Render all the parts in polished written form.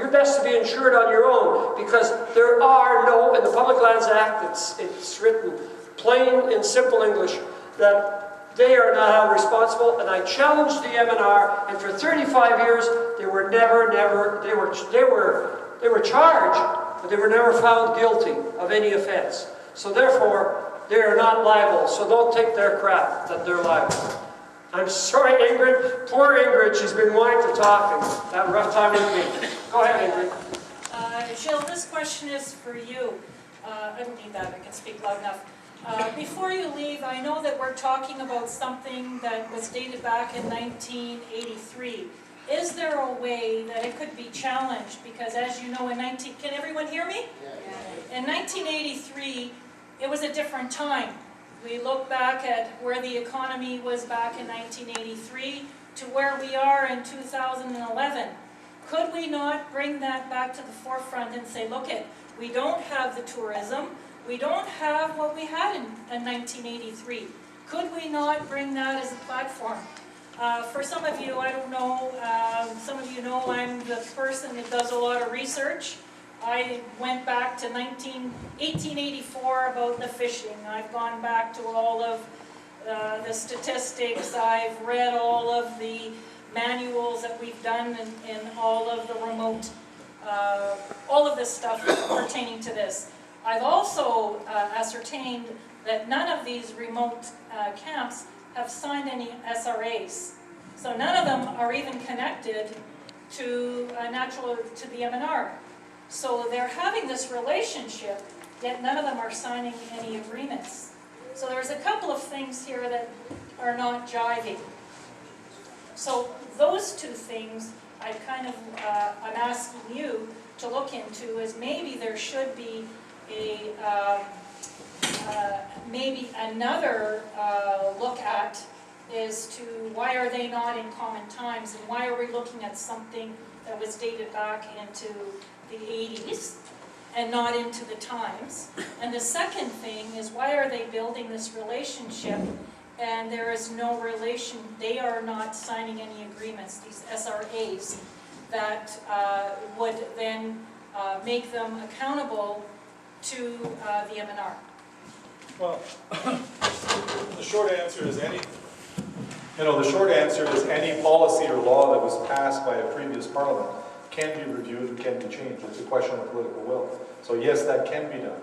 you're best to be insured on your own, because there are no, in the Public Lands Act, it's written plain and simple English, that they are not held responsible, and I challenged the MNR, and for 35 years, they were they were charged, but they were never found guilty of any offense. So therefore, they are not liable, so don't take their crap that they're liable. I'm sorry, Ingrid. Poor Ingrid, she's been wanting to talk and had a rough time with me. Go ahead, Ingrid. Jill, this question is for you. I don't need that, I can speak loud enough. Before you leave, I know that we're talking about something that was dated back in 1983. Is there a way that it could be challenged? Because as you know, can everyone hear me? Yeah. In 1983, it was a different time. We look back at where the economy was back in 1983 to where we are in 2011. Could we not bring that back to the forefront and say, look, we don't have the tourism, we don't have what we had in 1983. Could we not bring that as a platform? For some of you, I don't know, some of you know I'm the person that does a lot of research. I went back to 1884 about the fishing. I've gone back to all of the statistics. I've read all of the manuals that we've done in all of the remote, all of this stuff pertaining to this. I've also ascertained that none of these remote camps have signed any SRAs. So none of them are even connected to to the MNR. So they're having this relationship, yet none of them are signing any agreements. So there's a couple of things here that are not jiving. So those two things I'm asking you to look into, is maybe there should be maybe another look at is to why are they not in common times, and why are we looking at something that was dated back into the 80s and not into the times. And the second thing is, why are they building this relationship and there is no relation, they are not signing any agreements, these SRAs, that would then make them accountable to the MNR? Well, the short answer is any policy or law that was passed by a previous parliament can be reviewed and can be changed. It's a question of political will. So yes, that can be done.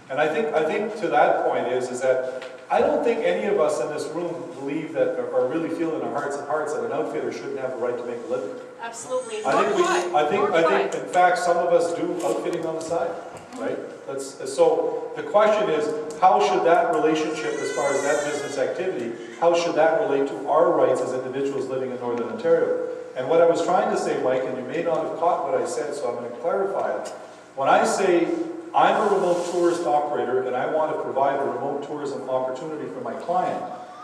And I think to that point is that I don't think any of us in this room believe that, or really feel in our hearts of hearts, that an outfitter shouldn't have the right to make a living. Absolutely. I think in fact some of us do outfitting on the side, right? So the question is, how should that relationship, as far as that business activity, how should that relate to our rights as individuals living in Northern Ontario? And what I was trying to say, Mike, and you may not have caught what I said, so I'm going to clarify it. When I say I'm a remote tourist operator and I want to provide a remote tourism opportunity for my client,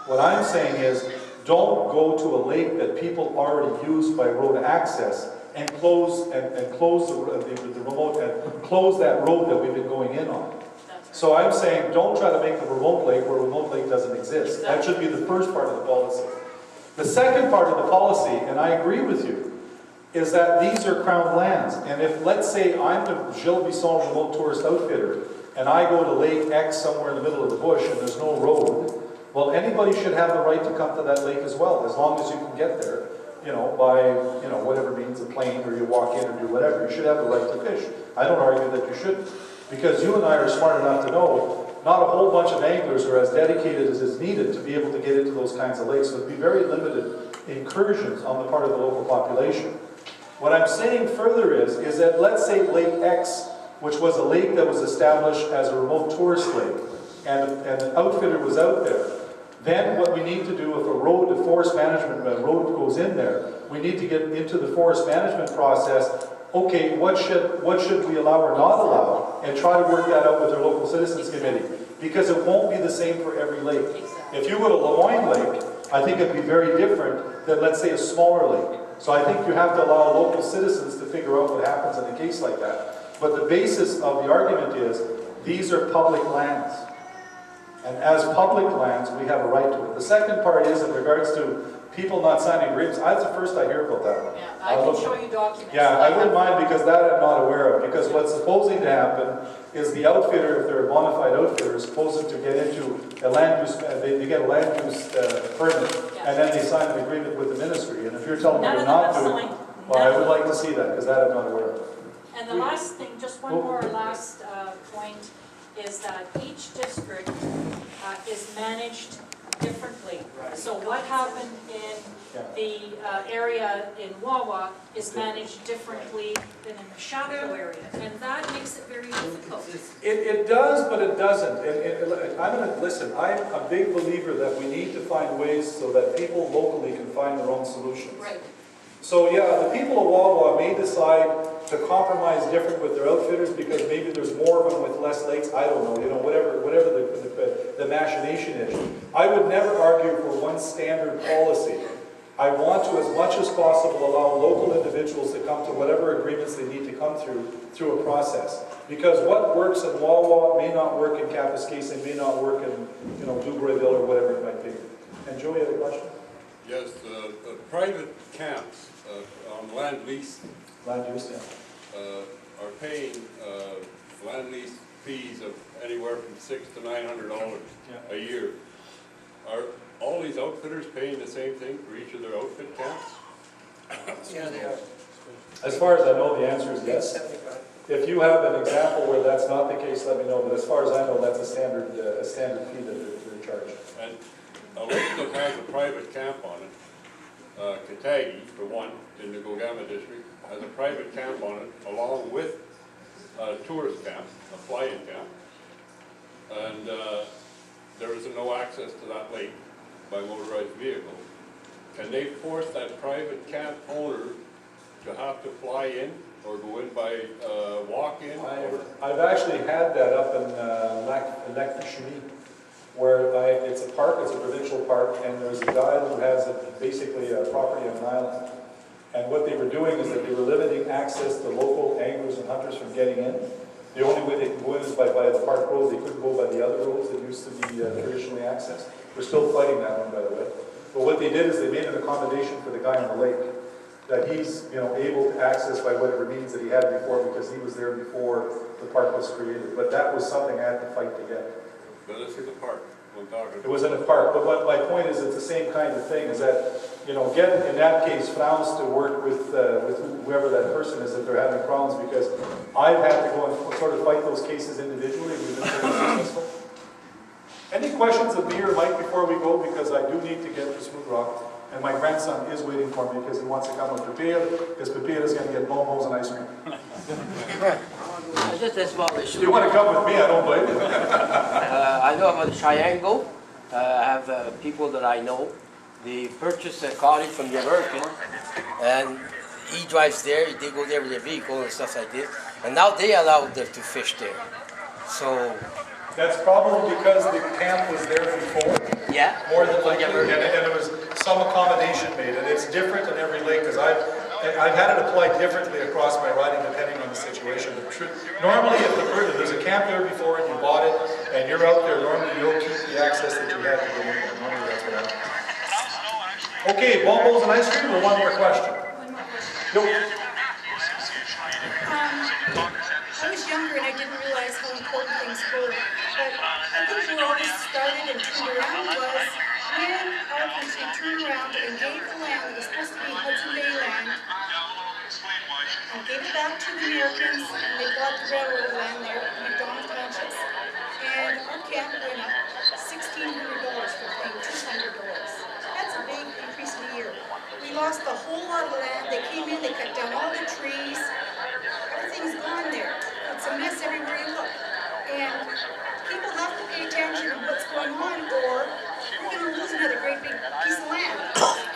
what I'm saying is, don't go to a lake that people already use by road access and close the remote and close that road that we've been going in on. So I'm saying, don't try to make the remote lake where remote lake doesn't exist. That should be the first part of the policy. The second part of the policy, and I agree with you, is that these are crown lands. And if, let's say, I'm the Gilles Bisson remote tourist outfitter, and I go to Lake X somewhere in the middle of the bush and there's no road, well, anybody should have the right to come to that lake as well, as long as you can get there, by, whatever means, a plane, or you walk in or do whatever. You should have the right to fish. I don't argue that you shouldn't, because you and I are smart enough to know not a whole bunch of anglers are as dedicated as is needed to be able to get into those kinds of lakes. So it'd be very limited incursions on the part of the local population. What I'm saying further is that let's say Lake X, which was a lake that was established as a remote tourist lake, and an outfitter was out there. Then what we need to do, if the forest management road goes in there, we need to get into the forest management process. Okay, what should we allow or not allow, and try to work that out with our local citizens committee, because it won't be the same for every lake. Exactly. If you go to Lemoyne Lake, I think it'd be very different than, let's say, a smaller lake. So I think you have to allow local citizens to figure out what happens in a case like that. But the basis of the argument is, these are public lands. And as public lands, we have a right to it. The second part is, in regards to people not signing agreements, that's the first I hear about that one. Yeah, I can show you documents. Yeah, I wouldn't mind, because that I'm not aware of, because what's supposing to happen is the outfitter, if they're a bona fide outfitter, is supposed to get into a land use, they get a land use permit, and then they sign an agreement with the ministry, and if you're telling me None they're of them not have doing, signed. well, I would like to see that, because that I'm not aware of. And the last thing, just one more last point, is that each district is managed differently. So what happened in the area in Wawa is managed differently than in the Chateau area, and that makes it very difficult. It does, but it doesn't. Listen, I'm a big believer that we need to find ways so that people locally can find their own solutions. Right. So yeah, the people of Wawa may decide to compromise different with their outfitters because maybe there's more of them with less lakes. I don't know, whatever the machination is. I would never argue for one standard policy. I want to, as much as possible, allow local individuals to come to whatever agreements they need to come through a process. Because what works in Wawa may not work in Kapuskasing, may not work in Dubroyville or whatever it might be. And Joe, you had a question? Yes, private camps on land lease Land use, yeah. are paying land lease fees of anywhere from $600 to $900 a year. Are all these outfitters paying the same thing for each of their outfit camps? Yeah, they are. As far as I know, the answer is yes. If you have an example where that's not the case, let me know. But as far as I know, that's a standard fee that they're charged. And a lake that has a private camp on it, Katagi, for one, in the Gogama district, has a private camp on it, along with a tourist camp, a fly-in camp. And there is no access to that lake by motorized vehicle. Can they force that private camp owner to have to fly in or go in by walk-in? I've actually had that up in Lac Chimie, where it's a park, it's a provincial park, and there's a guy who has basically a property on an island. And what they were doing is that they were limiting access to local anglers and hunters from getting in. The only way they can go in is by the park road. They couldn't go by the other roads that used to be traditionally accessed. We're still fighting that one, by the way. But what they did is they made an accommodation for the guy on the lake, that he's able to access by whatever means that he had before, because he was there before the park was created. But that was something I had to fight to get. But this is a park. It was in a park, but what my point is, it's the same kind of thing, is that, get, in that case, Frowns to work with whoever that person is that they're having problems, because I've had to go and sort of fight those cases individually. We've been very successful. Any questions of me or Mike before we go, because I do need to get to Smooth Rock, and my grandson is waiting for me because he wants to come with Pepia, because Pepia is going to get momos and ice cream. You want to come with me, I don't blame you. I know about the Triangle. I have people that I know. They purchased a cottage from the American, and he drives there. They go there with their vehicle and stuff like this. And now they allow them to fish there. So that's probably because the camp was there before. Yeah. More than likely, and there was some accommodation made, and it's different in every lake, because I've had it applied differently across my riding depending on the situation. Normally, if there's a camp there before and you bought it, and you're out there, normally you'll keep the access that you had to go in there. Normally that's what happens. Okay, bonbons and ice cream, or one more question? One more question. Nope. I was younger and I didn't realize how important things were, but I think where all this started and turned around was when our country turned around and gave the land that was supposed to be Hudson Bay land, and gave it back to the Americans, and they bought the railroad land there, McDonald Township, and our camp went up $1,600 for paying $200. That's a big increase in a year. We lost a whole lot of land. They came in, they cut down all the trees. Everything's gone there. It's a mess everywhere you look. And people have to pay attention to what's going on, or we're going to lose another great big piece of land.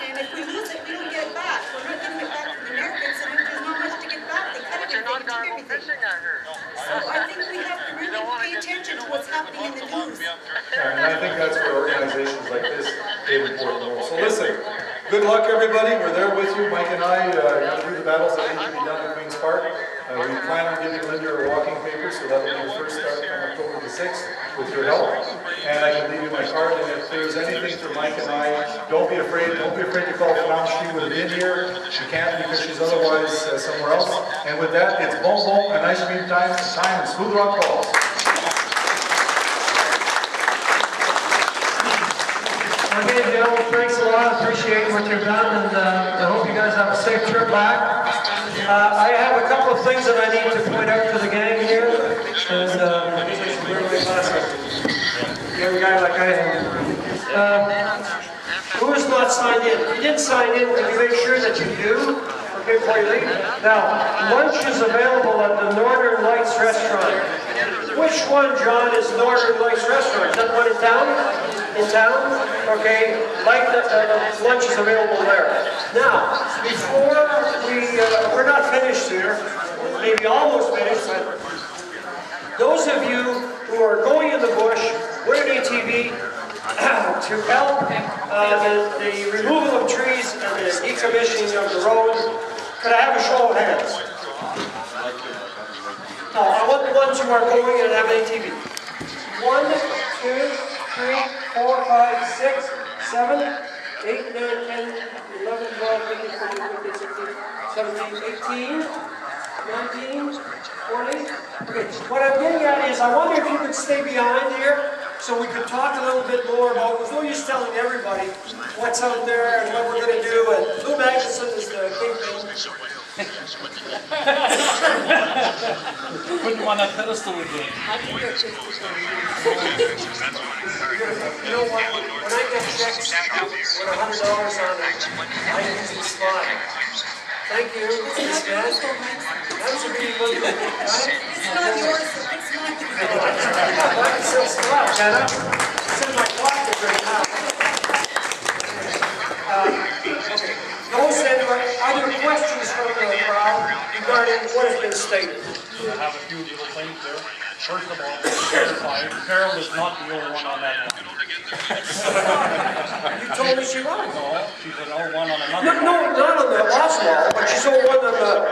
And if we lose it, we don't get it back. We're not getting it back from the Americans, and there's not much to get back. They cut everything and took everything. So I think we have to really pay attention to what's happening in the news. And I think that's where organizations like this play an important role. So listen, good luck everybody. We're there with you. Mike and I are going to do the battles that need to be done at Queen's Park. We plan on giving Linda her walking papers. so that will be your first start on October the 6th with your help. And I can leave you my card, and if there's anything for Mike and I, don't be afraid to call Flam. She would have been here. She can't because she's otherwise somewhere else. And with that, it's bon bon and ice cream time and smooth rock calls. Okay, Bill, thanks a lot. Appreciate what you've done, and I hope you guys have a safe trip back. I have a couple of things that I need to point out to the gang here, and young guy like I am. Who is not signed in? If you didn't sign in, can you make sure that you do? Okay, before you leave. Now, lunch is available at the Northern Lights Restaurant. Which one, John, is Northern Lights Restaurant? Is that one in town? In town? Okay, lunch is available there. Now, before we're not finished here, maybe almost finished, but those of you who are going in the bush with an ATV to help the removal of trees and the decommissioning of the road, could I have a show of hands? No, I want the ones who are going and have an ATV. 1, 2, 3, 4, 5, 6, 7, 8, 9, 10, 11, 12, 13, 14, 15, 16, 17, 18, 19, 20. Okay, what I'm getting at is I wonder if you could stay behind here so we could talk a little bit more about, there's no use telling everybody what's out there and what we're going to do. And Lou Magnuson is the kingpin. Put him on that pedestal again. You know what? When I get checks with $100 on it, I usually smile. Thank you. This man. That's a big money. It's not yours, it's mine. It's still smile, Jenna. It's in my pocket right now. Okay. Are there questions from the crowd regarding what has been stated? I have a few little things there. First of all, clarify, Carol is not the only one on that line. You told me she was. No, she's an old one on another line. No, not on the Oswald, but she's on one of the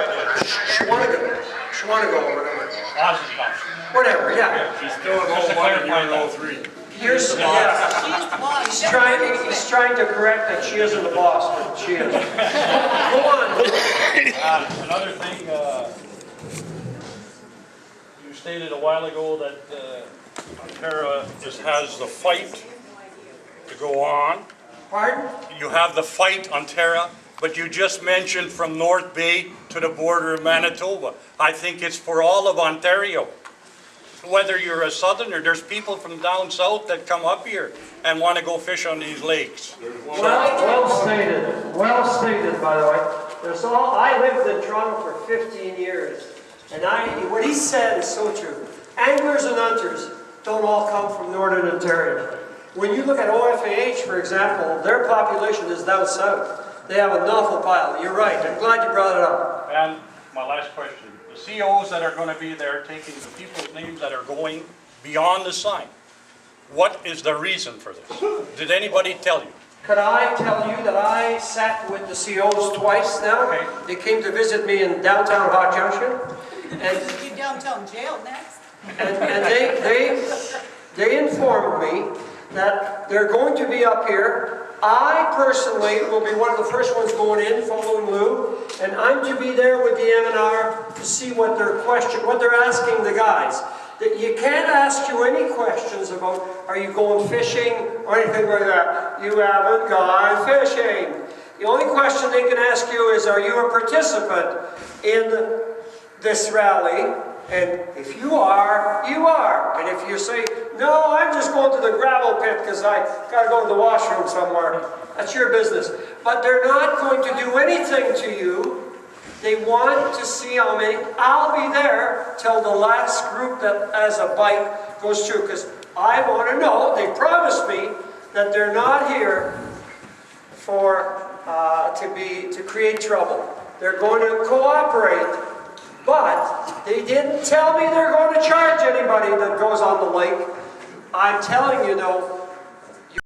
Schwanigo or whatever. Oswald. Whatever, yeah. She's still at 01 and you're at 03. He's trying to correct that she isn't the boss, but she is. Go on. Another thing, you stated a while ago that OntORA has the fight to go on. Pardon? You have the fight, OntORA, but you just mentioned from North Bay to the border of Manitoba. I think it's for all of Ontario. Whether you're a southerner, there's people from down south that come up here and want to go fish on these lakes. Well stated, by the way. I lived in Toronto for 15 years, and what he said is so true. Anglers and hunters don't all come from Northern Ontario. When you look at OFAH, for example, their population is down south. They have an awful pile. You're right. I'm glad you brought it up. And my last question. The COs that are going to be there taking the people's names that are going beyond the sign. What is the reason for this? Did anybody tell you? Could I tell you that I sat with the COs twice now? Okay. They came to visit me in downtown Hot Junction. And You downtown jail next? And they informed me that they're going to be up here. I personally will be one of the first ones going in, following Lou, and I'm to be there with the M&R to see what they're asking the guys. That you can't ask you any questions about, are you going fishing or anything like that. You haven't gone fishing. The only question they can ask you is, are you a participant in this rally? And if you are, you are. And if you say, no, I'm just going to the gravel pit because I got to go to the washroom somewhere, that's your business. But they're not going to do anything to you. They want to see how many. I'll be there till the last group that has a bike goes through, because I want to know, they promised me that they're not here for to create trouble. They're going to cooperate. But they didn't tell me they're going to charge anybody that goes on the lake. I'm telling you, though,